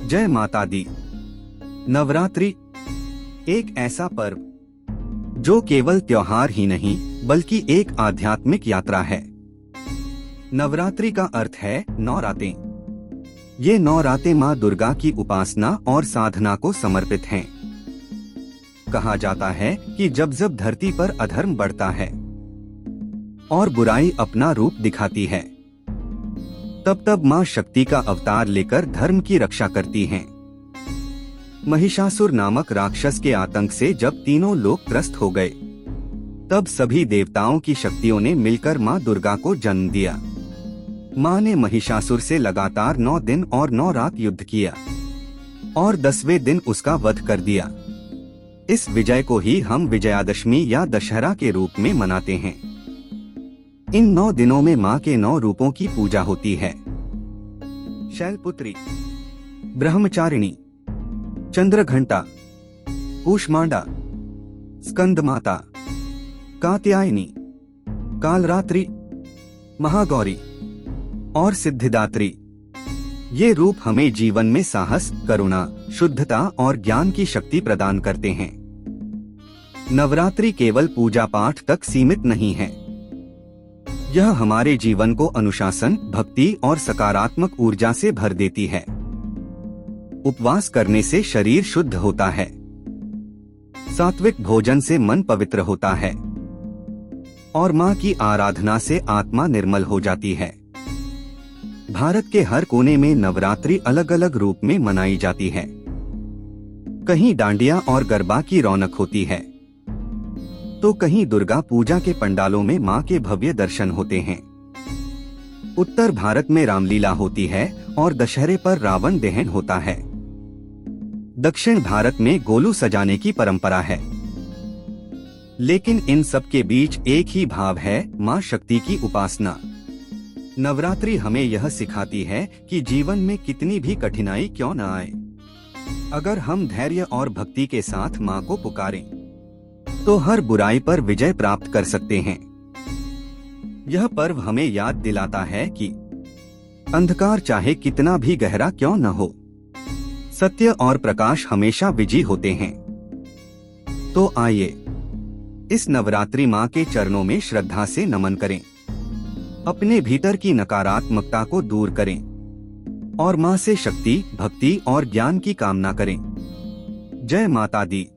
जय माता दी। नवरात्रि एक ऐसा पर्व जो केवल त्योहार ही नहीं बल्कि एक आध्यात्मिक यात्रा है। नवरात्रि का अर्थ है 9 रातें। ये 9 रातें माँ दुर्गा की उपासना और साधना को समर्पित हैं। कहा जाता है कि जब जब धरती पर अधर्म बढ़ता है और बुराई अपना रूप दिखाती है, तब तब माँ शक्ति का अवतार लेकर धर्म की रक्षा करती हैं। महिषासुर नामक राक्षस के आतंक से जब तीनों लोग त्रस्त हो गए, तब सभी देवताओं की शक्तियों ने मिलकर माँ दुर्गा को जन्म दिया। माँ ने महिषासुर से लगातार 9 दिन और 9 रात युद्ध किया और 10वें दिन उसका वध कर दिया। इस विजय को ही हम विजयादशमी या दशहरा के रूप में मनाते हैं। इन 9 दिनों में माँ के 9 रूपों की पूजा होती है। शैलपुत्री, ब्रह्मचारिणी, चंद्रघंटा, कूष्मांडा, स्कंदमाता, कात्यायनी, कालरात्रि, महागौरी और सिद्धिदात्री। ये रूप हमें जीवन में साहस, करुणा, शुद्धता और ज्ञान की शक्ति प्रदान करते हैं। नवरात्रि केवल पूजा पाठ तक सीमित नहीं है। यह हमारे जीवन को अनुशासन, भक्ति और सकारात्मक ऊर्जा से भर देती है। उपवास करने से शरीर शुद्ध होता है, सात्विक भोजन से मन पवित्र होता है और माँ की आराधना से आत्मा निर्मल हो जाती है। भारत के हर कोने में नवरात्रि अलग अलग रूप में मनाई जाती है। कहीं डांडिया और गरबा की रौनक होती है, तो कहीं दुर्गा पूजा के पंडालों में माँ के भव्य दर्शन होते हैं। उत्तर भारत में रामलीला होती है और दशहरे पर रावण दहन होता है। दक्षिण भारत में गोलू सजाने की परंपरा है। लेकिन इन सब के बीच एक ही भाव है, माँ शक्ति की उपासना। नवरात्रि हमें यह सिखाती है कि जीवन में कितनी भी कठिनाई क्यों न आए, अगर हम धैर्य और भक्ति के साथ माँ को पुकारें, तो हर बुराई पर विजय प्राप्त कर सकते हैं। यह पर्व हमें याद दिलाता है कि अंधकार चाहे कितना भी गहरा क्यों न हो, सत्य और प्रकाश हमेशा विजयी होते हैं। तो आइए इस नवरात्रि माँ के चरणों में श्रद्धा से नमन करें, अपने भीतर की नकारात्मकता को दूर करें और माँ से शक्ति, भक्ति और ज्ञान की कामना करें। जय माता दी।